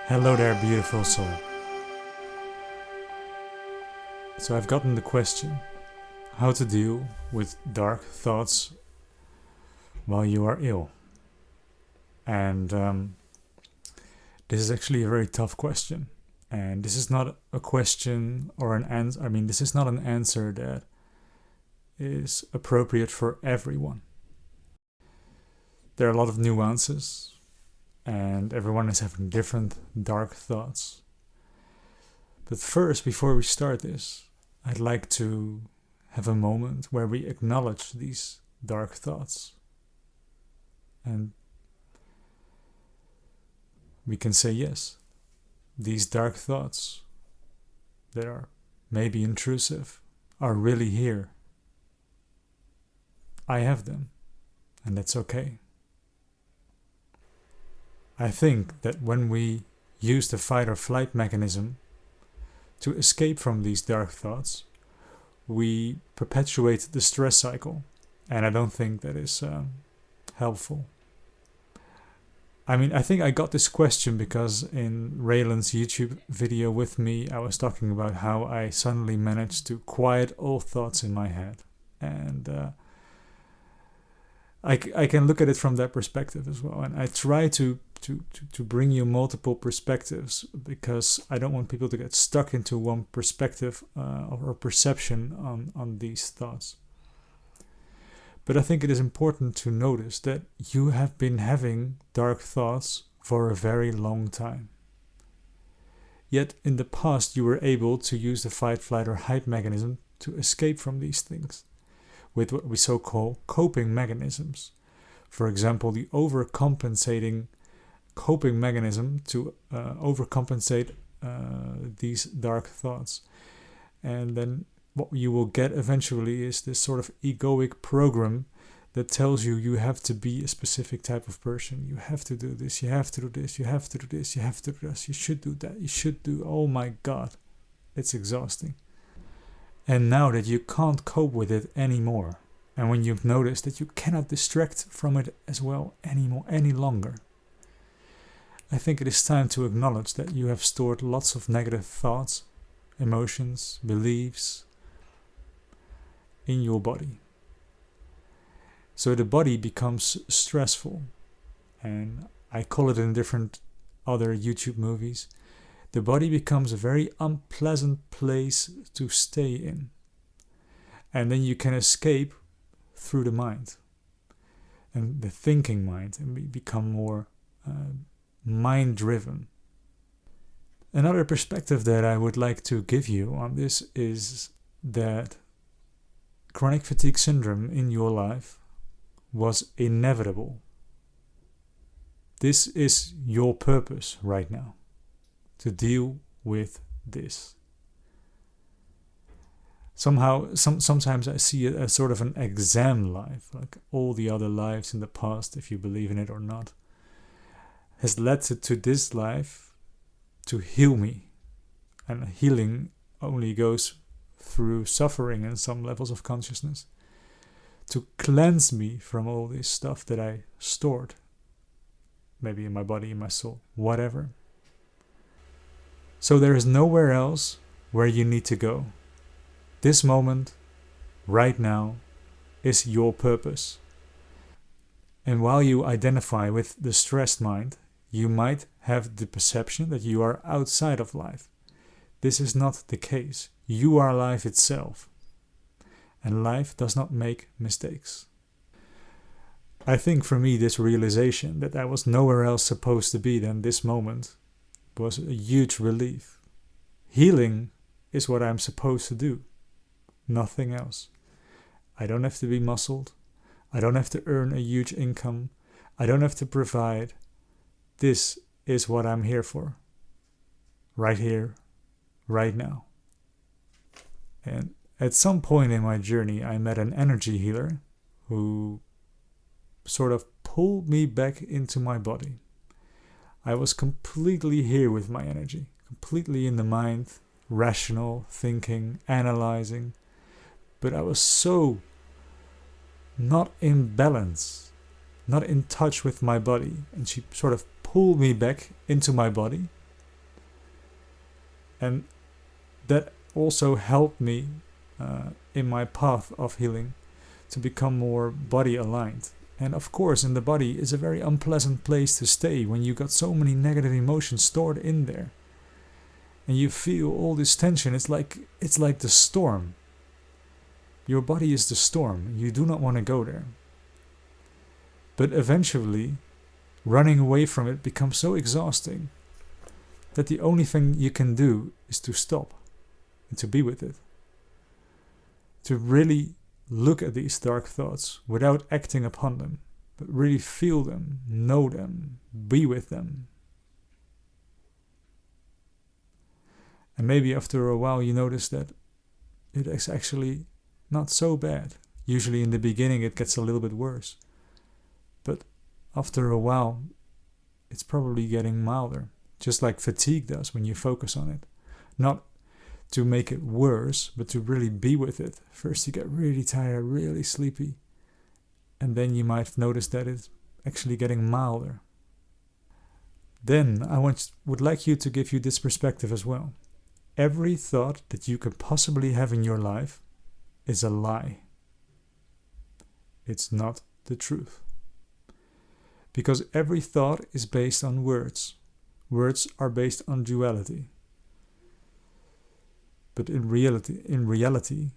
Hello there, beautiful soul. So I've gotten the question, how to deal with dark thoughts while you are ill. And this is actually a very tough question. And this is not a question or an answer. This is not an answer that is appropriate for everyone. There are a lot of nuances, and everyone is having different dark thoughts. But first, before we start this, I'd like to have a moment where we acknowledge these dark thoughts. And we can say, yes, these dark thoughts that are maybe intrusive are really here. I have them, and that's okay. I think that when we use the fight or flight mechanism to escape from these dark thoughts, we perpetuate the stress cycle, and I don't think that is helpful. I think I got this question because in Raylan's YouTube video with me, I was talking about how I suddenly managed to quiet all thoughts in my head. And I can look at it from that perspective as well. And I try to bring you multiple perspectives because I don't want people to get stuck into one perspective or perception on these thoughts. But I think it is important to notice that you have been having dark thoughts for a very long time. Yet in the past you were able to use the fight, flight or hide mechanism to escape from these things with what we so call coping mechanisms. For example, the overcompensating coping mechanism to overcompensate these dark thoughts. And then what you will get eventually is this sort of egoic program that tells you have to be a specific type of person. You have to do this, you have to do this, you have to do this, you have to do this, you should do that, you should do, oh my God, it's exhausting. And now that you can't cope with it anymore, and when you've noticed that you cannot distract from it as well any longer, I think it is time to acknowledge that you have stored lots of negative thoughts, emotions, beliefs in your body. So the body becomes stressful, and I call it in different other YouTube movies. The body becomes a very unpleasant place to stay in. And then you can escape through the mind and the thinking mind, and we become more mind-driven. Another perspective that I would like to give you on this is that chronic fatigue syndrome in your life was inevitable. This is your purpose right now, to deal with this. Sometimes I see it as sort of an exam life, like all the other lives in the past, if you believe in it or not, has led to this life to heal me. And healing only goes through suffering and some levels of consciousness, to cleanse me from all this stuff that I stored, maybe in my body, in my soul, whatever. So there is nowhere else where you need to go. This moment, right now, is your purpose. And while you identify with the stressed mind, you might have the perception that you are outside of life. This is not the case. You are life itself. And life does not make mistakes. I think for me this realization that I was nowhere else supposed to be than this moment was a huge relief. Healing is what I'm supposed to do. Nothing else. I don't have to be muscled. I don't have to earn a huge income. I don't have to provide. This is what I'm here for. Right here, right now. And at some point in my journey, I met an energy healer who sort of pulled me back into my body. I was completely here with my energy, completely in the mind, rational, thinking, analyzing. But I was so not in balance, not in touch with my body. And she sort of pulled me back into my body And that also helped me in my path of healing to become more body aligned. And of course, in the body is a very unpleasant place to stay when you got so many negative emotions stored in there. And you feel all this tension. It's like the storm. Your body is the storm. You do not want to go there. But eventually, running away from it becomes so exhausting that the only thing you can do is to stop and to be with it. To really look at these dark thoughts without acting upon them, but really feel them, know them, be with them. And maybe after a while you notice that it is actually not so bad. Usually in the beginning it gets a little bit worse. But after a while it's probably getting milder. Just like fatigue does when you focus on it. Not to make it worse, but to really be with it. First you get really tired, really sleepy. And then you might notice that it's actually getting milder. Then I would like you to give you this perspective as well. Every thought that you could possibly have in your life is a lie. It's not the truth. Because every thought is based on words. Words are based on duality. But in reality,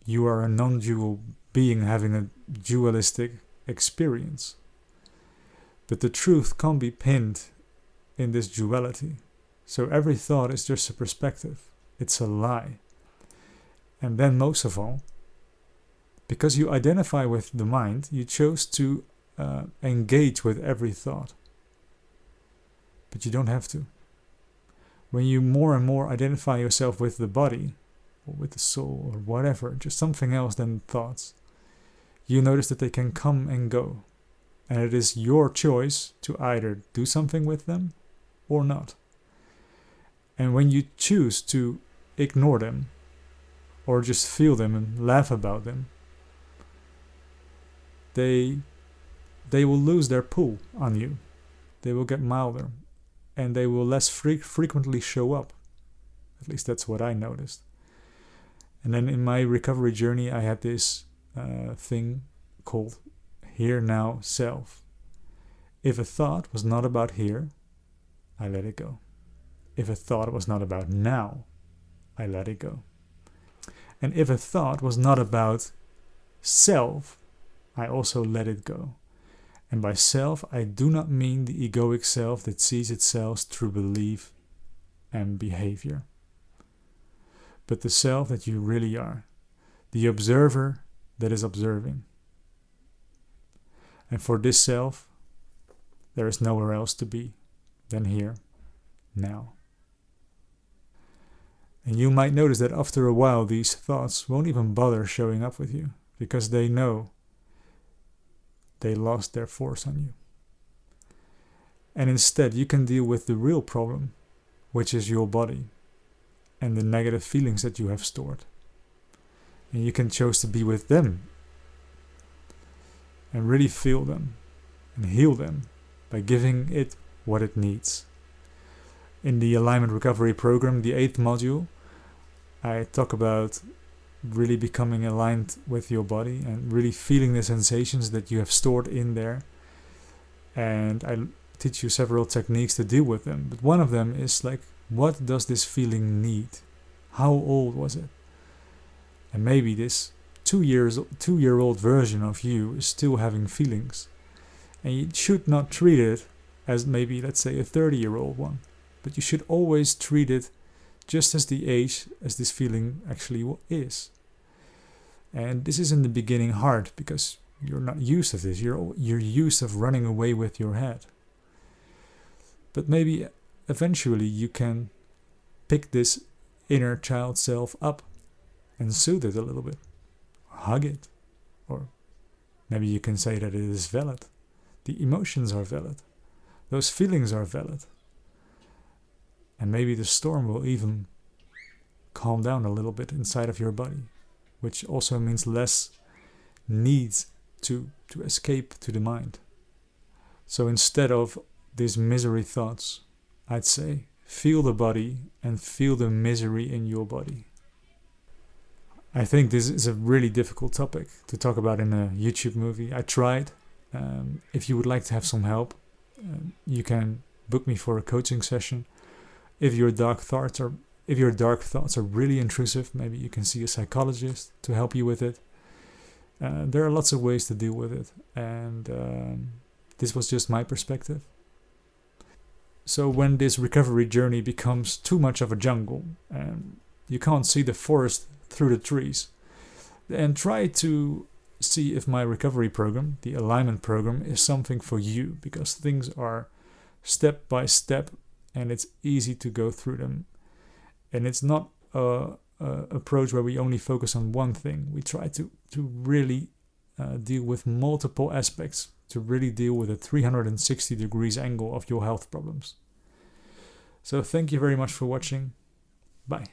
you are a non-dual being having a dualistic experience. But the truth can't be pinned in this duality. So every thought is just a perspective. It's a lie. And then most of all, because you identify with the mind, you chose to engage with every thought. But you don't have to. When you more and more identify yourself with the body, or with the soul, or whatever, just something else than thoughts, you notice that they can come and go. And it is your choice to either do something with them or not. And when you choose to ignore them, or just feel them and laugh about them, they will lose their pull on you. They will get milder. And they will less frequently show up. At least that's what I noticed. And then in my recovery journey, I had this thing called Here Now Self. If a thought was not about here, I let it go. If a thought was not about now, I let it go. And if a thought was not about self, I also let it go. And by self, I do not mean the egoic self that sees itself through belief and behavior, but the self that you really are, the observer that is observing. And for this self, there is nowhere else to be than here, now. And you might notice that after a while, these thoughts won't even bother showing up with you, because they know they lost their force on you. And instead, you can deal with the real problem, which is your body and the negative feelings that you have stored. And you can choose to be with them and really feel them and heal them by giving it what it needs. In the Alignment Recovery Program, the 8th module, I talk about really becoming aligned with your body and really feeling the sensations that you have stored in there. And I teach you several techniques to deal with them. But one of them is like, what does this feeling need? How old was it? And maybe this 2-year-old version of you is still having feelings. And you should not treat it as maybe, let's say, a 30-year-old one. But you should always treat it just as the age as this feeling actually is. And this is in the beginning hard because you're not used to this. You're used to running away with your head. But maybe eventually you can pick this inner child self up and soothe it a little bit. Or hug it. Or maybe you can say that it is valid. The emotions are valid. Those feelings are valid. And maybe the storm will even calm down a little bit inside of your body, which also means less needs to escape to the mind. So instead of these misery thoughts, I'd say, feel the body and feel the misery in your body. I think this is a really difficult topic to talk about in a YouTube movie. I tried. If you would like to have some help, you can book me for a coaching session. If your dark thoughts are really intrusive, maybe you can see a psychologist to help you with it. There are lots of ways to deal with it, and this was just my perspective. So when this recovery journey becomes too much of a jungle and you can't see the forest through the trees, then try to see if my recovery program, the alignment program, is something for you, because things are step by step and it's easy to go through them. And it's not a approach where we only focus on one thing. We try to really deal with multiple aspects, to really deal with a 360 degrees angle of your health problems. So thank you very much for watching. Bye.